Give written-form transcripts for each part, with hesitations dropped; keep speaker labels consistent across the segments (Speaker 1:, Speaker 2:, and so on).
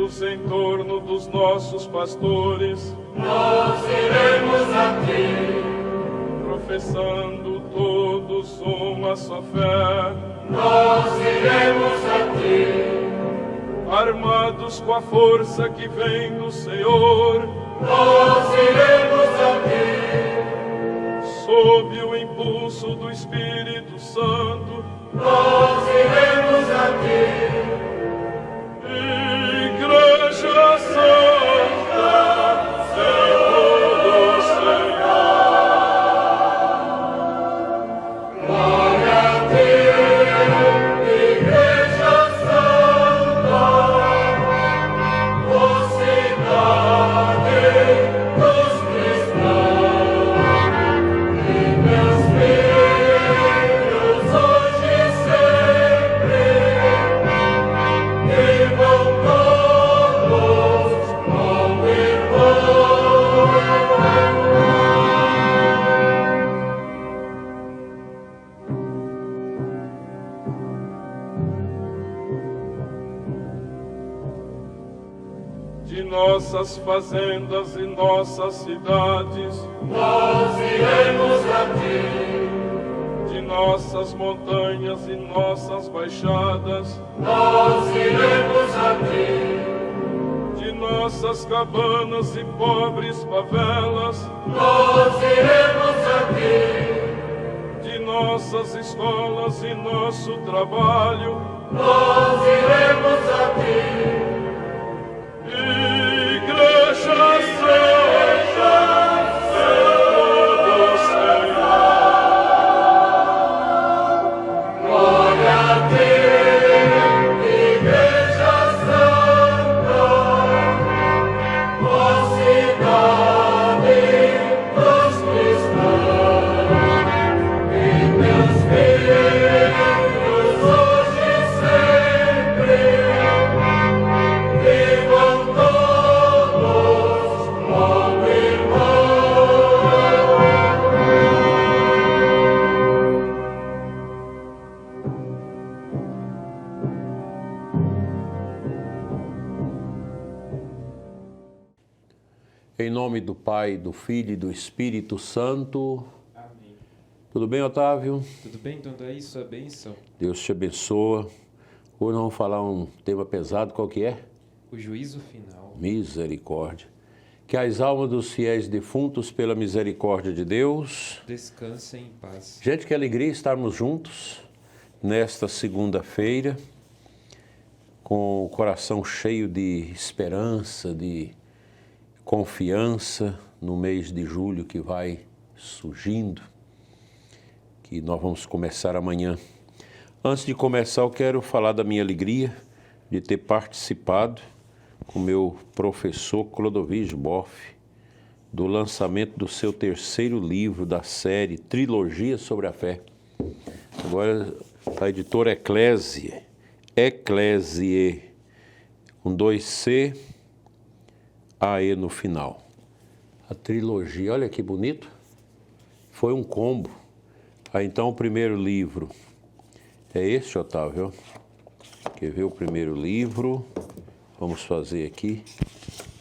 Speaker 1: reunidos em torno dos nossos pastores,
Speaker 2: nós iremos a ti.
Speaker 1: Professando todos uma só fé,
Speaker 2: nós iremos a ti.
Speaker 1: Armados com a força que vem do Senhor,
Speaker 2: nós iremos a ti.
Speaker 1: Sob o impulso do Espírito Santo,
Speaker 2: nós iremos a ti.
Speaker 1: Igreja Santa, Senhor do Senhor.
Speaker 2: Glória a ti, Igreja Santa, mocidade dos cristãos, e meus filhos hoje e sempre, vivam todos como irmãos.
Speaker 1: De nossas fazendas e nossas cidades,
Speaker 2: Nós iremos a ti.
Speaker 1: de nossas montanhas e nossas baixadas,
Speaker 2: Nós iremos a ti.
Speaker 1: de nossas cabanas e pobres favelas,
Speaker 2: Nós iremos a ti.
Speaker 1: de nossas escolas e nosso trabalho,
Speaker 2: Nós iremos a ti.
Speaker 1: Igreja Santa, Senhor do Senhor.
Speaker 2: Glória a ti, Igreja Santa, mocidade dos cristãos, e meus filhos hoje e sempre, vivam todos como irmãos.
Speaker 3: Em nome do Pai, do Filho e do Espírito Santo.
Speaker 4: Amém.
Speaker 3: Tudo bem, Otávio?
Speaker 4: Tudo bem, então daí sua bênção?
Speaker 3: Deus te abençoa. Hoje nós vamos falar um tema pesado, qual que é?
Speaker 4: O juízo final.
Speaker 3: Misericórdia. Que as almas dos fiéis defuntos, pela misericórdia de Deus...
Speaker 4: Descansem em paz.
Speaker 3: Gente, que alegria estarmos juntos nesta segunda-feira, com o coração cheio de esperança, de confiança no mês de julho que vai surgindo, que nós vamos começar amanhã. Antes de começar, eu quero falar da minha alegria de ter participado com o meu professor Clodovis Boff do lançamento do seu terceiro livro da série Trilogia sobre a Fé. Agora, a editora Eclésie, com 2C, AE no final. A trilogia, olha que bonito, foi um combo. Então o primeiro livro é este, Otávio. Quer ver o primeiro livro? Vamos fazer aqui.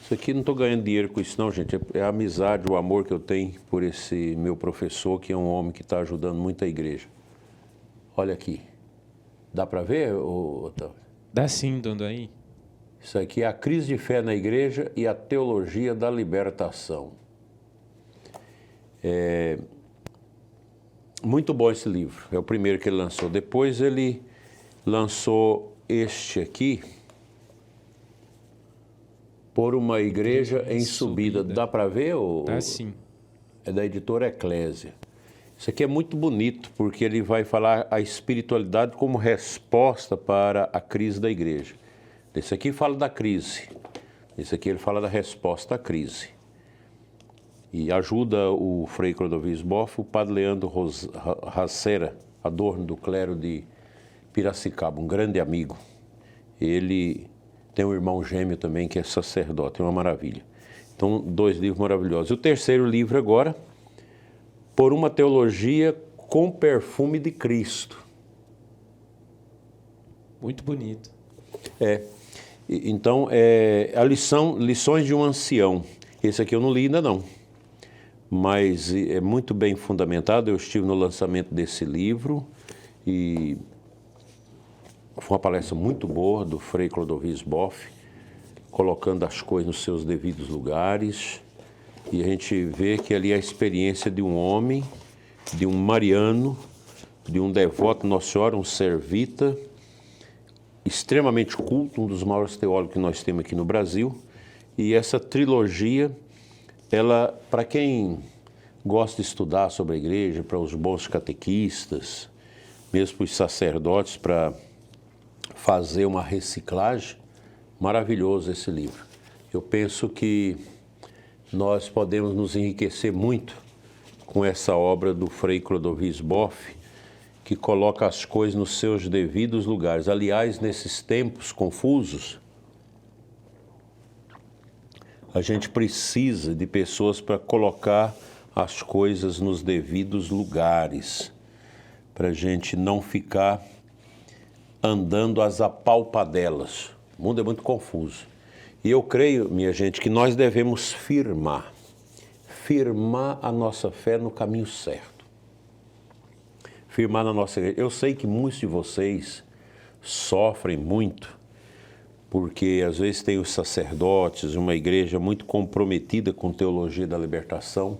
Speaker 3: Isso aqui não estou ganhando dinheiro com isso não, gente. É a amizade, o amor que eu tenho por esse meu professor, que é um homem que está ajudando muito a igreja. Olha aqui. Dá para ver, Otávio?
Speaker 4: Dá sim, dando aí.
Speaker 3: Isso aqui é a crise de fé na igreja e a teologia da libertação. Muito bom esse livro, é o primeiro que ele lançou. Depois ele lançou este aqui, Por uma Igreja em Subida. Dá para ver?
Speaker 4: Dá sim.
Speaker 3: É da editora Eclésia. Isso aqui é muito bonito, porque ele vai falar a espiritualidade como resposta para a crise da igreja. Esse aqui fala da crise, esse aqui ele fala da resposta à crise. E ajuda o Frei Clodovis Boff, o Padre Leandro Racera, Adorno do clero de Piracicaba, um grande amigo. Ele tem um irmão gêmeo também que é sacerdote, é uma maravilha. Então, 2 livros maravilhosos. E o terceiro livro agora, Por uma Teologia com Perfume de Cristo.
Speaker 4: Muito bonito.
Speaker 3: Então, Lições de um Ancião. Esse aqui eu não li ainda não, mas é muito bem fundamentado. Eu estive no lançamento desse livro e foi uma palestra muito boa do Frei Clodovis Boff, colocando as coisas nos seus devidos lugares. E a gente vê que ali é a experiência de um homem, de um mariano, de um devoto de Nossa Senhora, um servita, extremamente culto, um dos maiores teólogos que nós temos aqui no Brasil. E essa trilogia, ela, para quem gosta de estudar sobre a igreja, para os bons catequistas, mesmo para os sacerdotes, para fazer uma reciclagem, maravilhoso esse livro. Eu penso que nós podemos nos enriquecer muito com essa obra do Frei Clodovis Boff, que coloca as coisas nos seus devidos lugares. Aliás, nesses tempos confusos, a gente precisa de pessoas para colocar as coisas nos devidos lugares, para a gente não ficar andando às apalpadelas. O mundo é muito confuso. E eu creio, minha gente, que nós devemos firmar a nossa fé no caminho certo. Firmar na nossa igreja. Eu sei que muitos de vocês sofrem muito, porque às vezes tem os sacerdotes, uma igreja muito comprometida com teologia da libertação.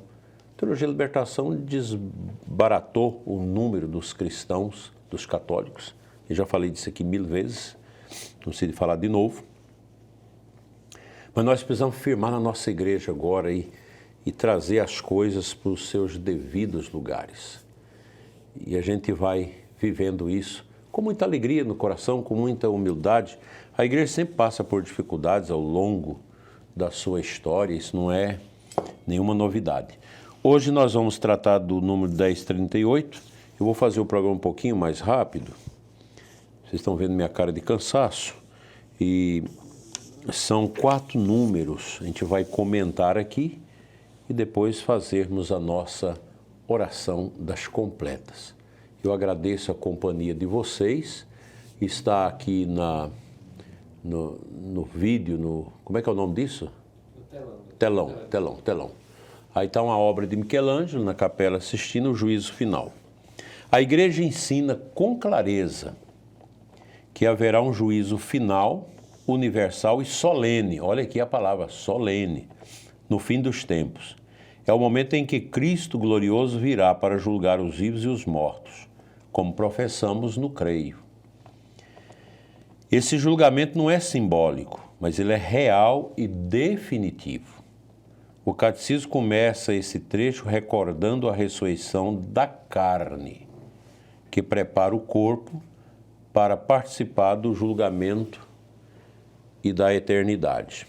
Speaker 3: A teologia da libertação desbaratou o número dos cristãos, dos católicos. Eu já falei disso aqui 1000 vezes, não sei de falar de novo. Mas nós precisamos firmar na nossa igreja agora e trazer as coisas para os seus devidos lugares. E a gente vai vivendo isso com muita alegria no coração, com muita humildade. A igreja sempre passa por dificuldades ao longo da sua história, isso não é nenhuma novidade. Hoje nós vamos tratar do número 1038. Eu vou fazer o programa um pouquinho mais rápido. Vocês estão vendo minha cara de cansaço. E são 4 números. A gente vai comentar aqui e depois fazermos a nossa oração das completas. Eu agradeço a companhia de vocês. Está aqui no vídeo, como é que é o nome disso? Telão. Aí está uma obra de Michelangelo na Capela Sistina, o Juízo Final. A igreja ensina com clareza que haverá um juízo final, universal e solene. Olha aqui a palavra, solene, no fim dos tempos. É o momento em que Cristo glorioso virá para julgar os vivos e os mortos, como professamos no creio. Esse julgamento não é simbólico, mas ele é real e definitivo. O catecismo começa esse trecho recordando a ressurreição da carne, que prepara o corpo para participar do julgamento e da eternidade.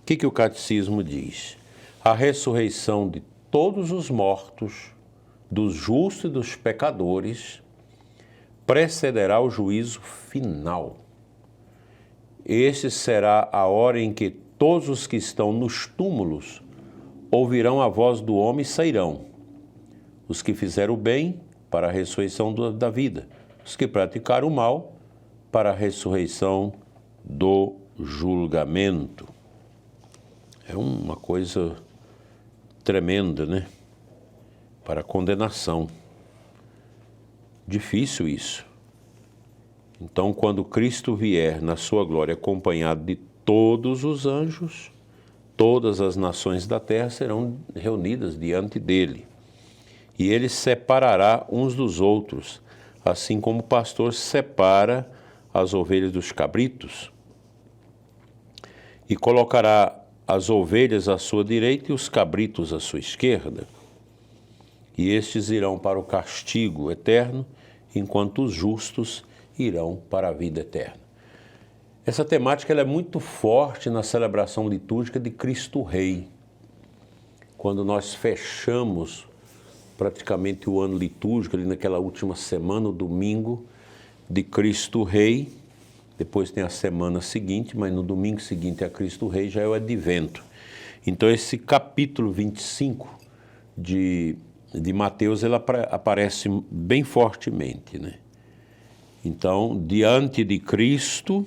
Speaker 3: O que o catecismo diz? A ressurreição de todos os mortos, dos justos e dos pecadores, precederá o juízo final. Este será a hora em que todos os que estão nos túmulos ouvirão a voz do homem e sairão. Os que fizeram o bem, para a ressurreição da vida. Os que praticaram o mal, para a ressurreição do julgamento. É uma coisa tremenda, né? Para a condenação. Difícil isso. Então, quando Cristo vier na sua glória acompanhado de todos os anjos, todas as nações da terra serão reunidas diante dele. E ele separará uns dos outros, assim como o pastor separa as ovelhas dos cabritos, e colocará as ovelhas à sua direita e os cabritos à sua esquerda. E estes irão para o castigo eterno, enquanto os justos irão para a vida eterna. Essa temática ela é muito forte na celebração litúrgica de Cristo Rei. Quando nós fechamos praticamente o ano litúrgico, ali naquela última semana, o domingo de Cristo Rei, depois tem a semana seguinte, mas no domingo seguinte a Cristo Rei já é o Advento. Então esse capítulo 25 de Mateus, ele aparece bem fortemente, né? Então, diante de Cristo,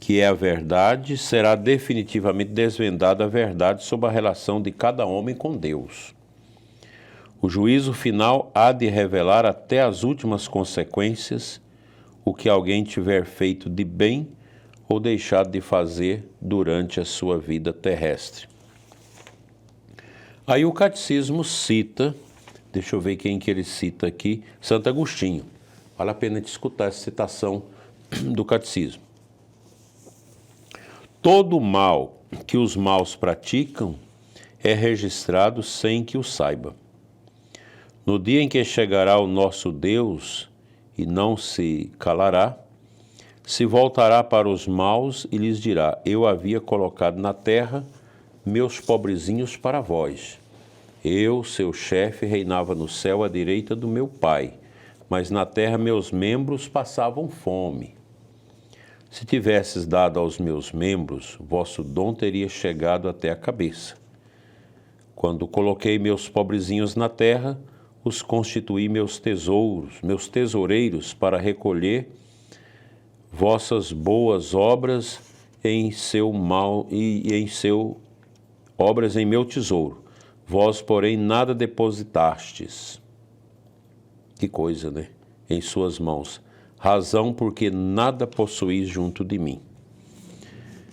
Speaker 3: que é a verdade, será definitivamente desvendada a verdade sobre a relação de cada homem com Deus. O juízo final há de revelar até as últimas consequências o que alguém tiver feito de bem ou deixado de fazer durante a sua vida terrestre. Aí o catecismo cita, deixa eu ver quem que ele cita aqui, Santo Agostinho. Vale a pena te escutar essa citação do catecismo. Todo mal que os maus praticam é registrado sem que o saiba. No dia em que chegará o nosso Deus e não se calará, se voltará para os maus e lhes dirá: eu havia colocado na terra meus pobrezinhos para vós. Eu, seu chefe, reinava no céu à direita do meu Pai, mas na terra meus membros passavam fome. Se tivesses dado aos meus membros, vosso dom teria chegado até a cabeça. Quando coloquei meus pobrezinhos na terra, os constituí meus tesouros, meus tesoureiros, para recolher vossas boas obras obras em meu tesouro. Vós, porém, nada depositastes. Que coisa, né? Em suas mãos. Razão porque nada possuís junto de mim.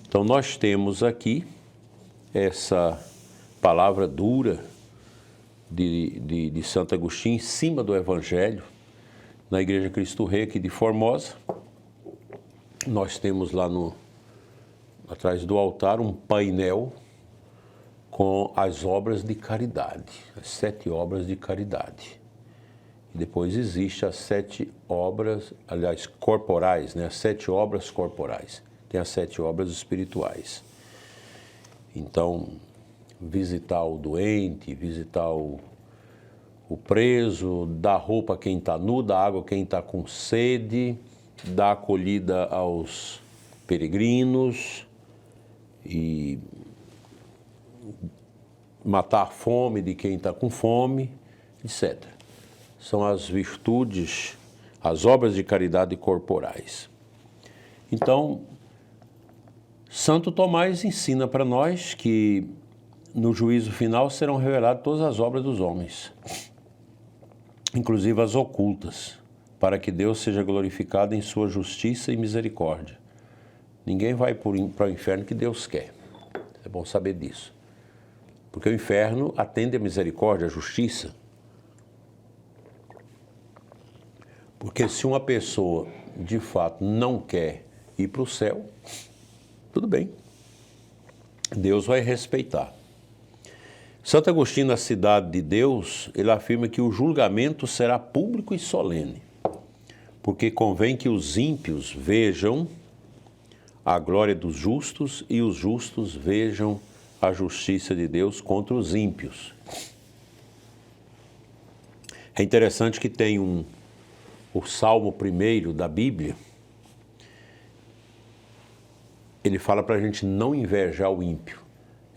Speaker 3: Então nós temos aqui essa palavra dura de Santo Agostinho em cima do Evangelho, na Igreja Cristo Rei aqui de Formosa. Nós temos lá atrás do altar um painel com as obras de caridade, as 7 obras de caridade. E depois existe as 7 obras, aliás, corporais, né? As 7 obras corporais. Tem as 7 obras espirituais. Então, visitar o doente, visitar o preso, dar roupa a quem está nu, dar água a quem está com sede, dar acolhida aos peregrinos e matar a fome de quem está com fome, etc. São as virtudes, as obras de caridade corporais. Então, Santo Tomás ensina para nós que no juízo final serão reveladas todas as obras dos homens, inclusive as ocultas, para que Deus seja glorificado em sua justiça e misericórdia. Ninguém vai para o inferno que Deus quer. É bom saber disso. Porque o inferno atende a misericórdia, a justiça. Porque se uma pessoa, de fato, não quer ir para o céu, tudo bem. Deus vai respeitar. Santo Agostinho, na Cidade de Deus, ele afirma que o julgamento será público e solene, porque convém que os ímpios vejam a glória dos justos e os justos vejam a justiça de Deus contra os ímpios. É interessante que tem o Salmo 1 da Bíblia, ele fala para a gente não invejar o ímpio.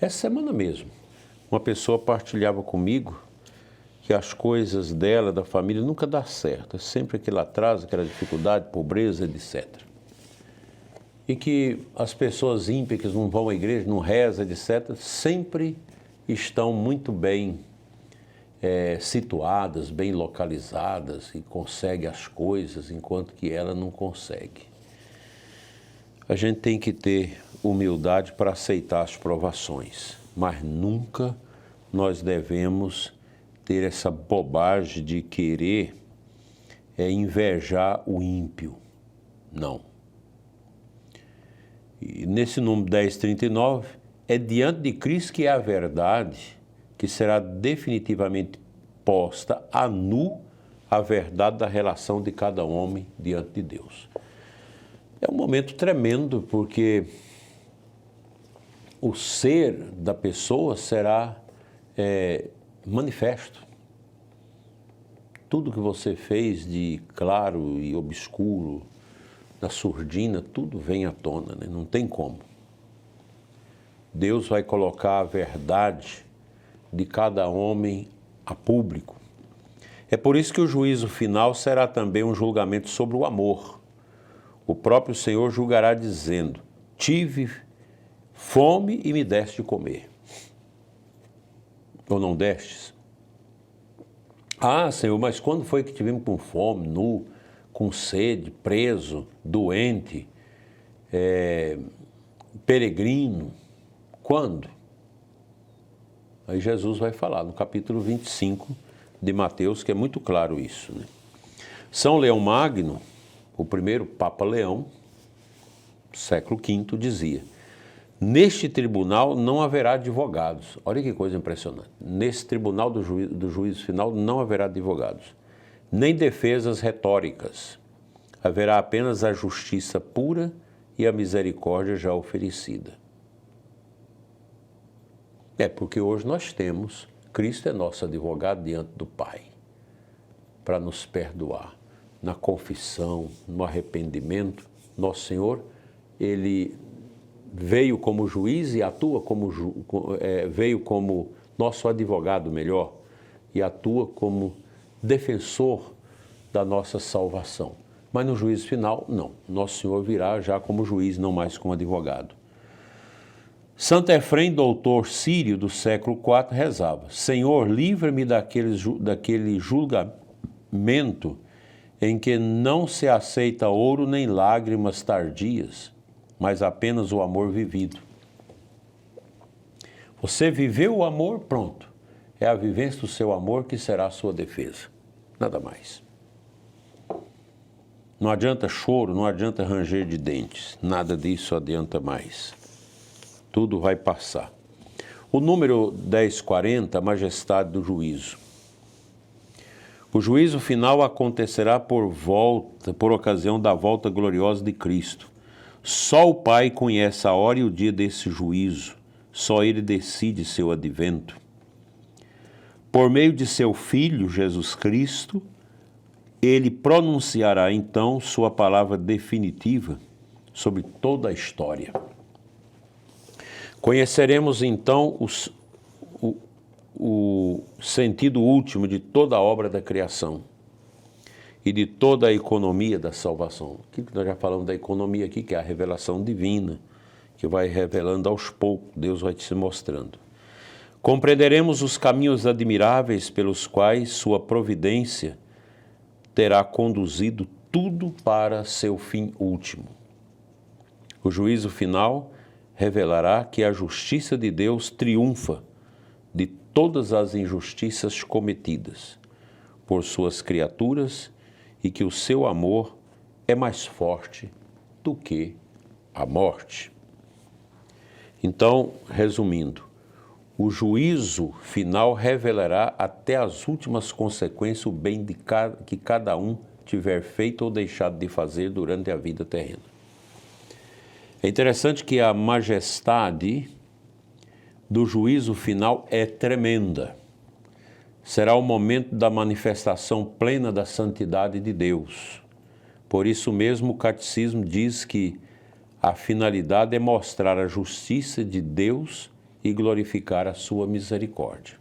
Speaker 3: Essa semana mesmo, uma pessoa partilhava comigo que as coisas dela, da família, nunca dá certo. É sempre aquele atraso, aquela dificuldade, pobreza, etc. E que as pessoas ímpias que não vão à igreja, não rezam, etc., sempre estão muito bem situadas, bem localizadas e conseguem as coisas, enquanto que ela não consegue. A gente tem que ter humildade para aceitar as provações, mas nunca nós devemos ter essa bobagem de querer invejar o ímpio. Não. E nesse número 1039, é diante de Cristo que é a verdade, que será definitivamente posta a nu a verdade da relação de cada homem diante de Deus. É um momento tremendo, porque o ser da pessoa será manifesto. Tudo que você fez de claro e obscuro, da surdina, tudo vem à tona, né? Não tem como. Deus vai colocar a verdade de cada homem a público. É por isso que o juízo final será também um julgamento sobre o amor. O próprio Senhor julgará dizendo: tive fome e me deste de comer. Ou não destes? Ah, Senhor, mas quando foi que tivemos com fome, nu, com sede, preso, doente, peregrino? Quando? Aí Jesus vai falar no capítulo 25 de Mateus, que é muito claro isso, né? São Leão Magno, o primeiro Papa Leão, século V, dizia: neste tribunal não haverá advogados. Olha que coisa impressionante. Nesse tribunal do juízo final não haverá advogados, nem defesas retóricas. Haverá apenas a justiça pura e a misericórdia já oferecida. Porque hoje nós temos, Cristo é nosso advogado diante do Pai, para nos perdoar. Na confissão, no arrependimento, nosso Senhor, Ele veio como juiz e atua veio como nosso advogado melhor e atua como defensor da nossa salvação. Mas no juízo final, não. Nosso Senhor virá já como juiz, não mais como advogado. Santo Efrem, doutor sírio do século IV, rezava: Senhor, livra-me daquele julgamento em que não se aceita ouro nem lágrimas tardias, mas apenas o amor vivido. Você viveu o amor, pronto. É a vivência do seu amor que será a sua defesa. Nada mais. Não adianta choro, não adianta ranger de dentes. Nada disso adianta mais. Tudo vai passar. O número 1040, a majestade do juízo. O juízo final acontecerá por ocasião da volta gloriosa de Cristo. Só o Pai conhece a hora e o dia desse juízo. Só Ele decide seu advento. Por meio de seu Filho, Jesus Cristo, Ele pronunciará então sua palavra definitiva sobre toda a história. Conheceremos então o sentido último de toda a obra da criação e de toda a economia da salvação. Aquilo que nós já falamos da economia aqui, que é a revelação divina, que vai revelando aos poucos, Deus vai te mostrando. Compreenderemos os caminhos admiráveis pelos quais sua providência terá conduzido tudo para seu fim último. O juízo final revelará que a justiça de Deus triunfa de todas as injustiças cometidas por suas criaturas e que o seu amor é mais forte do que a morte. Então, resumindo, o juízo final revelará até as últimas consequências o bem que cada um tiver feito ou deixado de fazer durante a vida terrena. É interessante que a majestade do juízo final é tremenda. Será o momento da manifestação plena da santidade de Deus. Por isso mesmo o catecismo diz que a finalidade é mostrar a justiça de Deus e glorificar a sua misericórdia.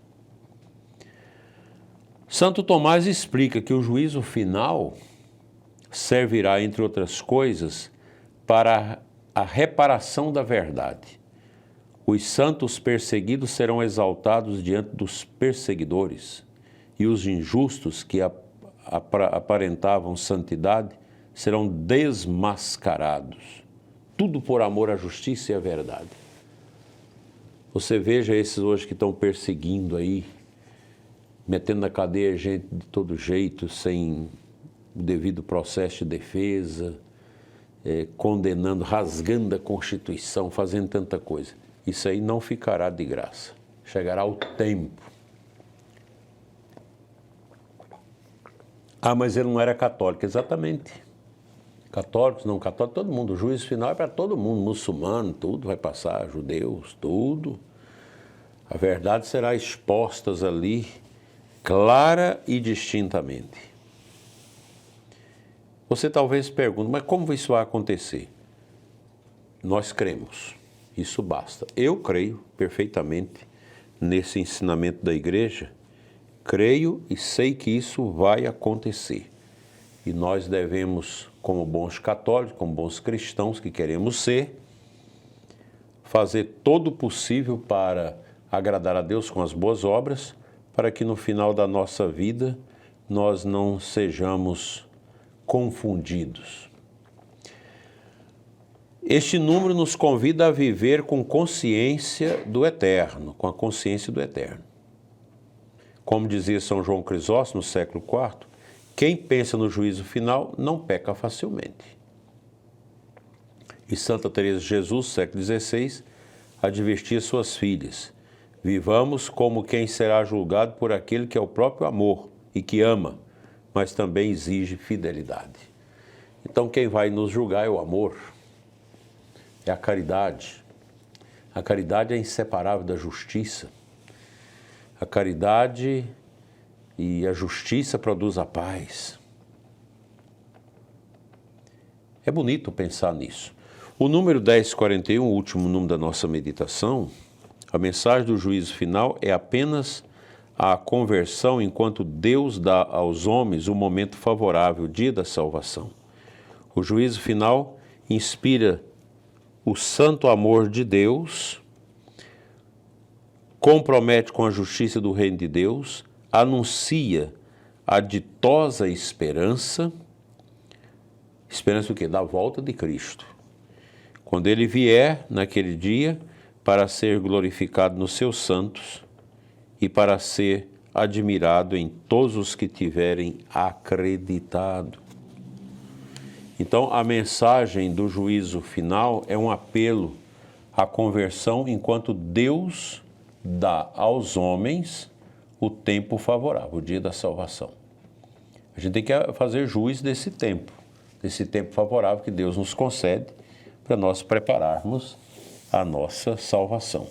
Speaker 3: Santo Tomás explica que o juízo final servirá, entre outras coisas, para a reparação da verdade. Os santos perseguidos serão exaltados diante dos perseguidores, e os injustos que aparentavam santidade serão desmascarados. Tudo por amor à justiça e à verdade. Você veja esses hoje que estão perseguindo aí, metendo na cadeia gente de todo jeito, sem o devido processo de defesa, condenando, rasgando a Constituição, fazendo tanta coisa. Isso aí não ficará de graça. Chegará o tempo. Ah, mas ele não era católico. Exatamente. Católicos, não católicos, todo mundo. O juízo final é para todo mundo. Muçulmano, tudo vai passar. Judeus, tudo. A verdade será exposta ali, clara e distintamente. Você talvez pergunte, mas como isso vai acontecer? Nós cremos. Isso basta. Eu creio perfeitamente nesse ensinamento da igreja, creio e sei que isso vai acontecer. E nós devemos, como bons católicos, como bons cristãos que queremos ser, fazer todo o possível para agradar a Deus com as boas obras, para que no final da nossa vida nós não sejamos confundidos. Este número nos convida a viver com consciência do eterno, com a consciência do eterno. Como dizia São João Crisóstomo, no século IV, quem pensa no juízo final não peca facilmente. E Santa Teresa de Jesus, século XVI, advertia suas filhas: vivamos como quem será julgado por aquele que é o próprio amor e que ama, mas também exige fidelidade. Então quem vai nos julgar é o amor, é a caridade. A caridade é inseparável da justiça. A caridade e a justiça produz a paz. É bonito pensar nisso. O número 1041, o último número da nossa meditação, a mensagem do juízo final é apenas a conversão enquanto Deus dá aos homens o momento favorável, o dia da salvação. O juízo final inspira o santo amor de Deus, compromete com a justiça do reino de Deus, anuncia a ditosa esperança. Esperança o quê? Da volta de Cristo. Quando ele vier naquele dia para ser glorificado nos seus santos e para ser admirado em todos os que tiverem acreditado. Então, a mensagem do juízo final é um apelo à conversão enquanto Deus dá aos homens o tempo favorável, o dia da salvação. A gente tem que fazer jus desse tempo favorável que Deus nos concede para nós prepararmos a nossa salvação.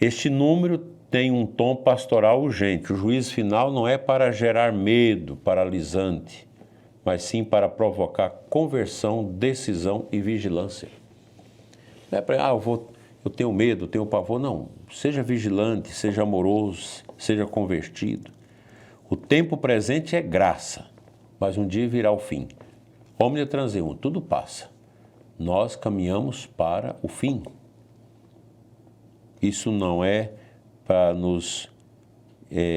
Speaker 3: Este número tem um tom pastoral urgente. O juízo final não é para gerar medo paralisante, mas sim para provocar conversão, decisão e vigilância. Não é para, eu tenho medo, eu tenho pavor. Não, seja vigilante, seja amoroso, seja convertido. O tempo presente é graça, mas um dia virá o fim. Omnia transeunte, tudo passa. Nós caminhamos para o fim. Isso não é para nos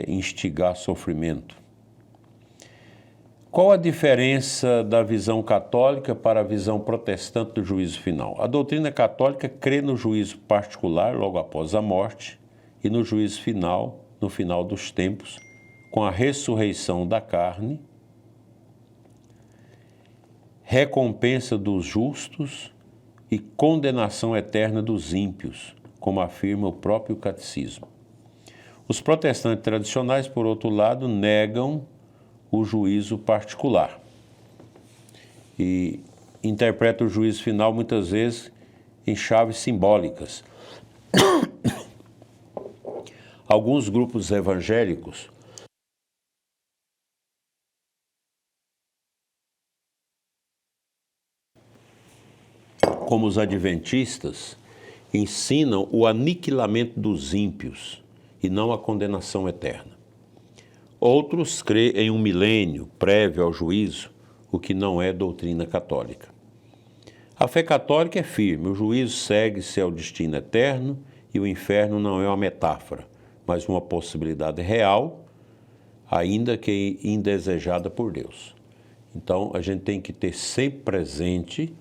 Speaker 3: instigar sofrimento. Qual a diferença da visão católica para a visão protestante do juízo final? A doutrina católica crê no juízo particular logo após a morte e no juízo final, no final dos tempos, com a ressurreição da carne, recompensa dos justos e condenação eterna dos ímpios, como afirma o próprio catecismo. Os protestantes tradicionais, por outro lado, negam o juízo particular e interpretam o juízo final muitas vezes em chaves simbólicas. Alguns grupos evangélicos como os adventistas, ensinam o aniquilamento dos ímpios e não a condenação eterna. Outros creem em um milênio prévio ao juízo, o que não é doutrina católica. A fé católica é firme, o juízo segue-se ao destino eterno e o inferno não é uma metáfora, mas uma possibilidade real, ainda que indesejada por Deus. Então, a gente tem que ter sempre presente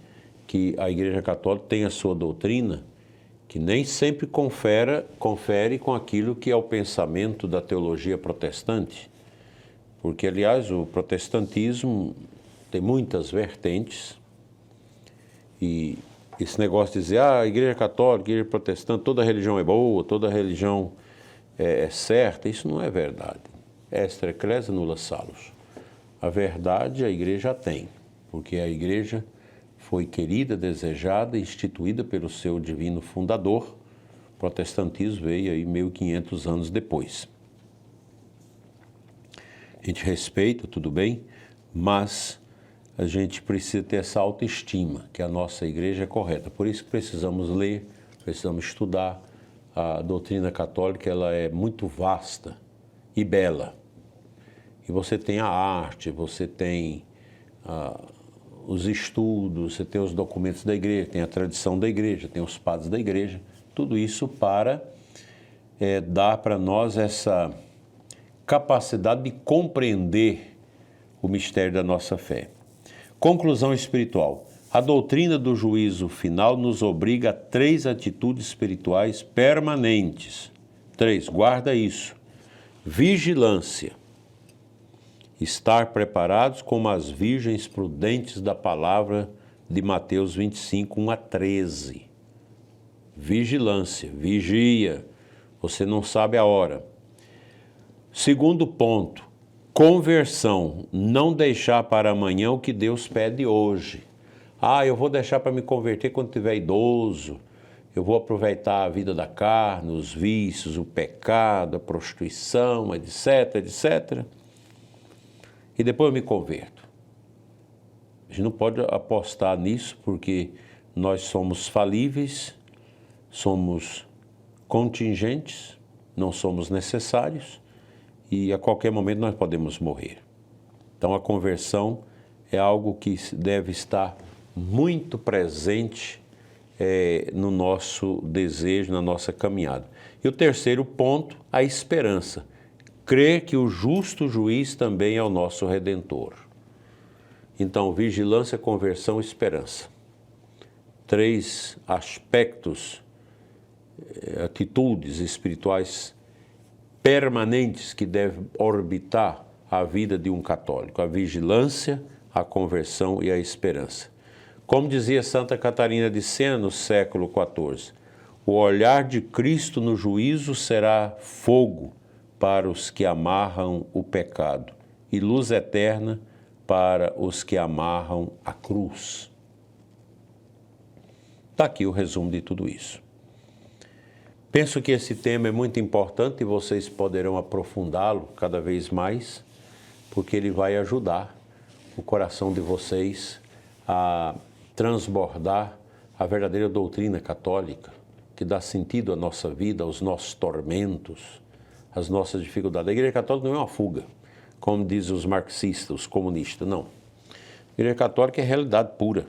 Speaker 3: que a Igreja Católica tem a sua doutrina, que nem sempre confere com aquilo que é o pensamento da teologia protestante. Porque, aliás, o protestantismo tem muitas vertentes e esse negócio de dizer, a Igreja Católica, a Igreja Protestante, toda religião é boa, toda religião é certa, isso não é verdade. Extra ecclesia nulla salus. A verdade a Igreja tem, porque a Igreja foi querida, desejada e instituída pelo seu divino fundador. O protestantismo veio aí 1500 anos depois. A gente respeita, tudo bem, mas a gente precisa ter essa autoestima, que a nossa igreja é correta. Por isso que precisamos ler, precisamos estudar. A doutrina católica ela é muito vasta e bela. E você tem a arte, você tem os estudos, você tem os documentos da igreja, tem a tradição da igreja, tem os padres da igreja, tudo isso para dar para nós essa capacidade de compreender o mistério da nossa fé. Conclusão espiritual. A doutrina do juízo final nos obriga a 3 atitudes espirituais permanentes. 3, guarda isso. Vigilância. Estar preparados como as virgens prudentes da palavra de Mateus 25, 1 a 13. Vigilância, vigia. Você não sabe a hora. Segundo ponto, conversão. Não deixar para amanhã o que Deus pede hoje. Eu vou deixar para me converter quando tiver idoso. Eu vou aproveitar a vida da carne, os vícios, o pecado, a prostituição, etc, etc. E depois eu me converto. A gente não pode apostar nisso porque nós somos falíveis, somos contingentes, não somos necessários e a qualquer momento nós podemos morrer. Então a conversão é algo que deve estar muito presente no nosso desejo, na nossa caminhada. E o terceiro ponto, a esperança. Crer que o justo juiz também é o nosso Redentor. Então, vigilância, conversão e esperança. 3 aspectos, atitudes espirituais permanentes que devem orbitar a vida de um católico. A vigilância, a conversão e a esperança. Como dizia Santa Catarina de Sena no século XIV, o olhar de Cristo no juízo será fogo para os que amarram o pecado e luz eterna para os que amarram a cruz. Está aqui o resumo de tudo isso. Penso que esse tema é muito importante e vocês poderão aprofundá-lo cada vez mais, porque ele vai ajudar o coração de vocês a transbordar a verdadeira doutrina católica, que dá sentido à nossa vida, aos nossos tormentos, às nossas dificuldades. A Igreja Católica não é uma fuga, como dizem os marxistas, os comunistas, não. A Igreja Católica é realidade pura.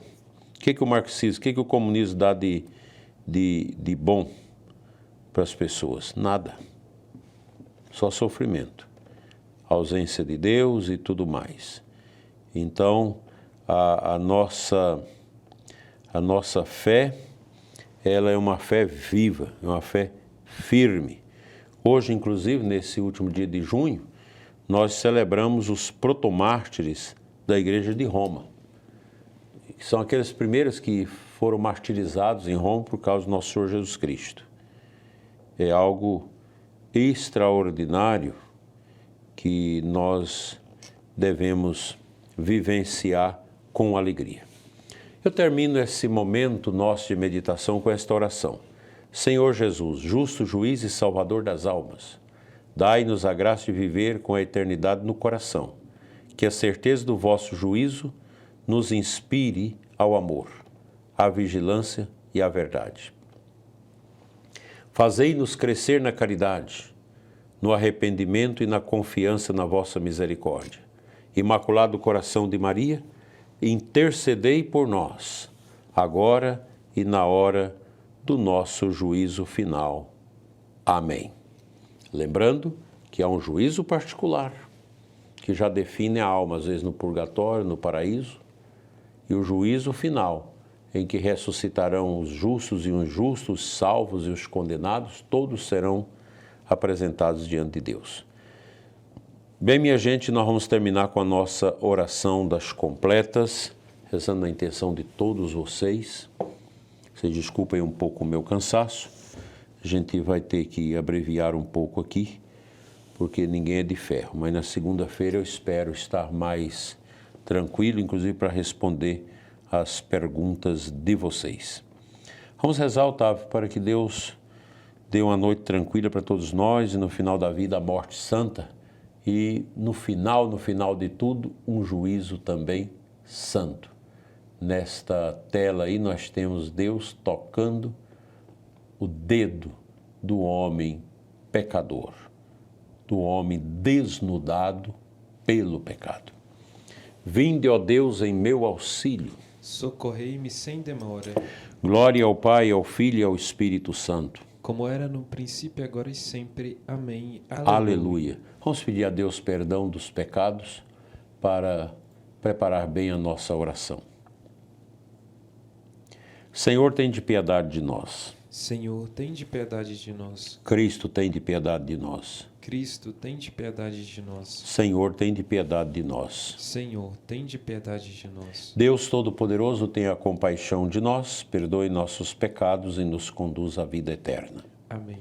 Speaker 3: O que o marxismo, o que o comunismo dá de bom para as pessoas? Nada. Só sofrimento, ausência de Deus e tudo mais. Então, a nossa fé, ela é uma fé viva, é uma fé firme. Hoje, inclusive, nesse último dia de junho, nós celebramos os protomártires da Igreja de Roma, que são aqueles primeiros que foram martirizados em Roma por causa do nosso Senhor Jesus Cristo. É algo extraordinário que nós devemos vivenciar com alegria. Eu termino esse momento nosso de meditação com esta oração. Senhor Jesus, justo juiz e salvador das almas, dai-nos a graça de viver com a eternidade no coração, que a certeza do vosso juízo nos inspire ao amor, à vigilância e à verdade. Fazei-nos crescer na caridade, no arrependimento e na confiança na vossa misericórdia. Imaculado Coração de Maria, intercedei por nós, agora e na hora do nosso juízo final. Amém. Lembrando que há um juízo particular, que já define a alma, às vezes no purgatório, no paraíso, e o juízo final, em que ressuscitarão os justos e os injustos, os salvos e os condenados, todos serão apresentados diante de Deus. Bem, minha gente, nós vamos terminar com a nossa oração das completas, rezando na intenção de todos vocês. Vocês desculpem um pouco o meu cansaço, a gente vai ter que abreviar um pouco aqui, porque ninguém é de ferro, mas na segunda-feira eu espero estar mais tranquilo, inclusive para responder as perguntas de vocês. Vamos rezar, Otávio, para que Deus dê uma noite tranquila para todos nós e no final da vida a morte santa e no final de tudo, um juízo também santo. Nesta tela aí nós temos Deus tocando o dedo do homem pecador, do homem desnudado pelo pecado. Vinde, ó Deus, em meu auxílio.
Speaker 4: Socorrei-me sem demora,
Speaker 3: Glória ao Pai, ao Filho e ao Espírito Santo.
Speaker 4: como era no princípio, agora e sempre. Amém.
Speaker 3: Aleluia. Vamos pedir a Deus perdão dos pecados para preparar bem a nossa oração. Senhor, tem de piedade de nós.
Speaker 4: Senhor, tem de piedade de nós.
Speaker 3: Cristo, tem de piedade de nós.
Speaker 4: Cristo, tem de piedade de nós.
Speaker 3: Senhor, tem de piedade de nós.
Speaker 4: Senhor, tem de piedade de nós.
Speaker 3: Deus Todo-Poderoso, tenha compaixão de nós, perdoe nossos pecados e nos conduz à vida eterna.
Speaker 4: Amém.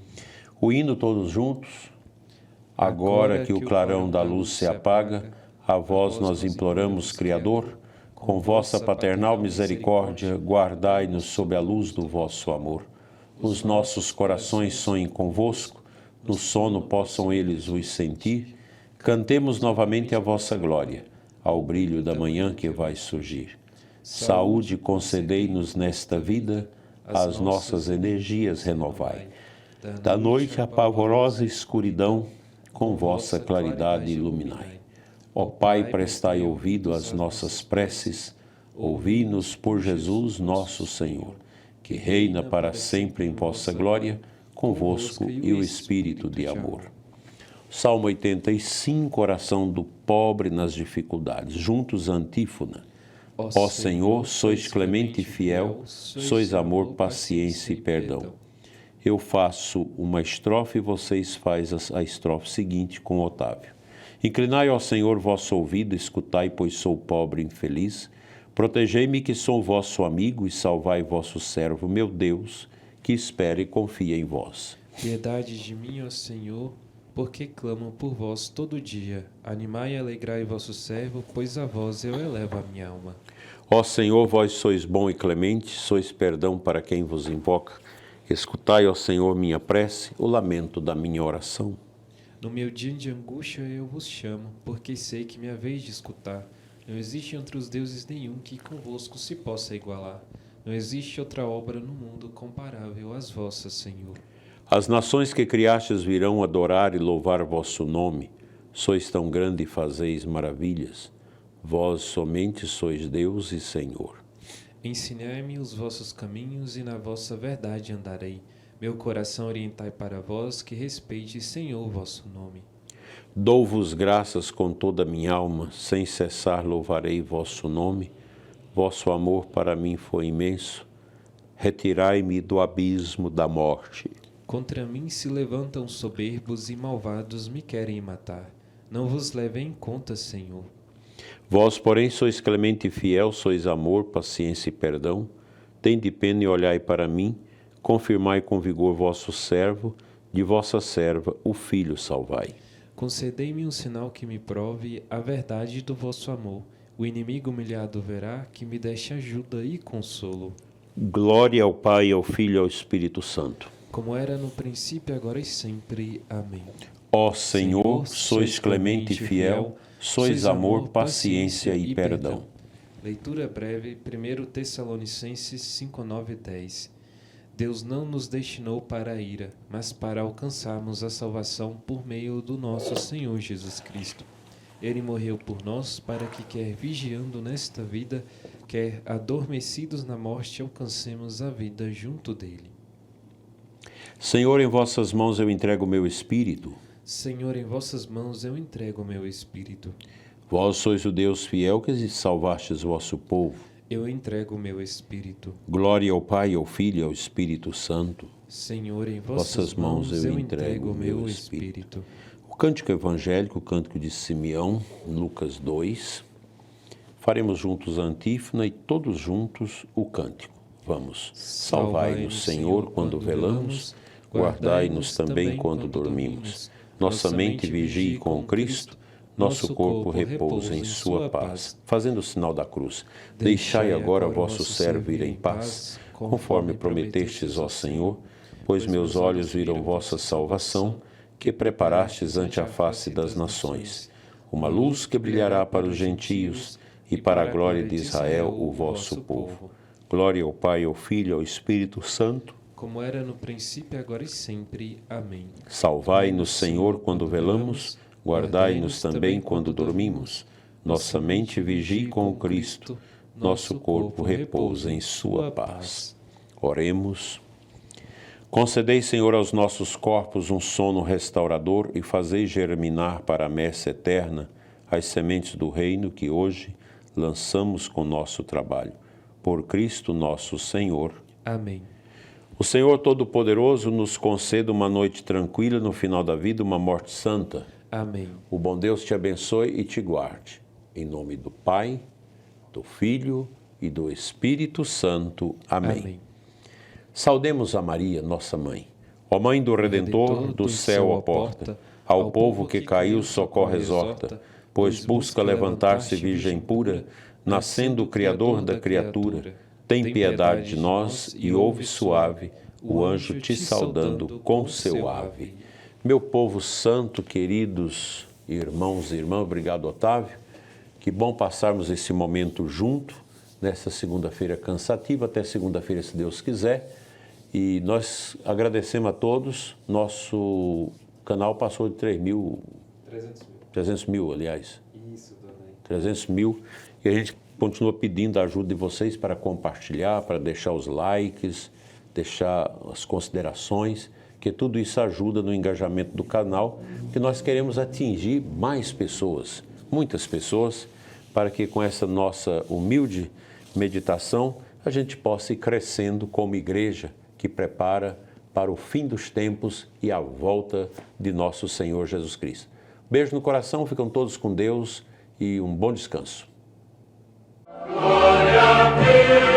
Speaker 3: O hino todos juntos. Agora que o clarão da luz se apaga, a vós nós imploramos, Criador, com vossa paternal misericórdia, guardai-nos sob a luz do vosso amor. Os nossos corações sonhem convosco, no sono possam eles vos sentir. Cantemos novamente a vossa glória, ao brilho da manhã que vai surgir. Saúde concedei-nos nesta vida, as nossas energias renovai. Da noite a pavorosa escuridão, com vossa claridade iluminai. Ó Pai, prestai ouvido às nossas preces, ouvi-nos por Jesus nosso Senhor, que reina para sempre em vossa glória, convosco e o Espírito de amor. Salmo 85, oração do pobre nas dificuldades. Juntos a antífona. Ó Senhor, sois clemente e fiel, sois amor, paciência e perdão. Eu faço uma estrofe e vocês fazem a estrofe seguinte com Otávio. Inclinai, ó Senhor, vosso ouvido, escutai, pois sou pobre e infeliz. Protegei-me, que sou vosso amigo, e salvai vosso servo, meu Deus, que espera e confia em vós.
Speaker 4: Piedade de mim, ó Senhor, porque clamo por vós todo dia. Animai e alegrai vosso servo, pois a vós eu elevo a minha alma.
Speaker 3: Ó Senhor, vós sois bom e clemente, sois perdão para quem vos invoca. Escutai, ó Senhor, minha prece, o lamento da minha oração.
Speaker 4: No meu dia de angústia eu vos chamo, porque sei que me haveis de escutar. Não existe entre os deuses nenhum que convosco se possa igualar. Não existe outra obra no mundo comparável às vossas, Senhor.
Speaker 3: As nações que criastes virão adorar e louvar vosso nome. Sois tão grande e fazeis maravilhas. Vós somente sois Deus e Senhor.
Speaker 4: Ensinai-me os vossos caminhos e na vossa verdade andarei. Meu coração orientai para vós, que respeite, Senhor, vosso nome.
Speaker 3: Dou-vos graças com toda a minha alma, sem cessar louvarei vosso nome. Vosso amor para mim foi imenso. Retirai-me do abismo da morte.
Speaker 4: Contra mim se levantam soberbos e malvados me querem matar. Não vos levem em conta, Senhor.
Speaker 3: Vós, porém, sois clemente e fiel, sois amor, paciência e perdão. Tende pena e olhai para mim. Confirmai com vigor vosso servo, de vossa serva o filho salvai.
Speaker 4: Concedei-me um sinal que me prove a verdade do vosso amor. O inimigo humilhado verá que me deste ajuda e consolo.
Speaker 3: Glória ao Pai, ao Filho e ao Espírito Santo.
Speaker 4: Como era no princípio, agora e sempre. Amém.
Speaker 3: Ó Senhor, sois clemente e fiel, sois amor, paciência e perdão.
Speaker 4: Leitura breve, 1 Tessalonicenses 5, 9 e 10. Deus não nos destinou para a ira, mas para alcançarmos a salvação por meio do nosso Senhor Jesus Cristo. Ele morreu por nós para que, quer vigiando nesta vida, quer adormecidos na morte, alcancemos a vida junto dele.
Speaker 3: Senhor, em vossas mãos eu entrego o meu espírito.
Speaker 4: Senhor, em vossas mãos eu entrego o meu espírito.
Speaker 3: Vós sois o Deus fiel que salvastes vosso povo.
Speaker 4: Eu entrego o meu espírito.
Speaker 3: Glória ao Pai, ao Filho e ao Espírito Santo.
Speaker 4: Senhor, em vossas mãos eu entrego o meu espírito.
Speaker 3: O cântico evangélico, o cântico de Simeão, Lucas 2. Faremos juntos a antífona e todos juntos o cântico. Vamos. Salvai-nos, Senhor, quando velamos, guardai-nos também quando dormimos. Nossa mente vigie com Cristo, nosso corpo repousa em sua paz. Fazendo o sinal da cruz, deixai agora vosso servo ir em paz, conforme prometestes, ó Senhor, pois meus olhos viram vossa salvação, que preparastes ante a face das nações, uma luz que brilhará para os gentios e para a glória de Israel, o vosso povo. Glória ao Pai, ao Filho e ao Espírito Santo,
Speaker 4: como era no princípio, agora e sempre. Amém.
Speaker 3: Salvai-nos, Senhor, quando velamos, guardai-nos também quando dormimos. nossa mente vigie com o Cristo, nosso corpo repousa em sua paz. Oremos. Concedei, Senhor, aos nossos corpos um sono restaurador e fazei germinar para a messe eterna as sementes do reino que hoje lançamos com nosso trabalho. Por Cristo nosso Senhor.
Speaker 4: Amém.
Speaker 3: O Senhor Todo-Poderoso nos conceda uma noite tranquila, no final da vida, uma morte santa.
Speaker 4: Amém.
Speaker 3: O bom Deus te abençoe e te guarde. Em nome do Pai, do Filho e do Espírito Santo. Amém.
Speaker 4: Amém.
Speaker 3: Saudemos a Maria, nossa Mãe. Ó Mãe do Redentor, do céu a porta, ao povo que caiu socorre exorta, pois busca levantar-se virgem pura, nascendo o Criador da criatura. Tem piedade de nós e ouve suave o anjo te saudando com seu ave. Meu povo santo, queridos irmãos e irmãs, obrigado, Otávio. Que bom passarmos esse momento junto, nessa segunda-feira cansativa, até segunda-feira, se Deus quiser. E nós agradecemos a todos. Nosso canal passou de 300 mil, aliás.
Speaker 4: Isso, dona.
Speaker 3: 300 mil. E a gente continua pedindo a ajuda de vocês para compartilhar, para deixar os likes, deixar as considerações, que tudo isso ajuda no engajamento do canal, que nós queremos atingir mais pessoas, muitas pessoas, para que com essa nossa humilde meditação a gente possa ir crescendo como igreja que prepara para o fim dos tempos e a volta de nosso Senhor Jesus Cristo. Beijo no coração, ficam todos com Deus e um bom descanso.
Speaker 2: Glória a Deus.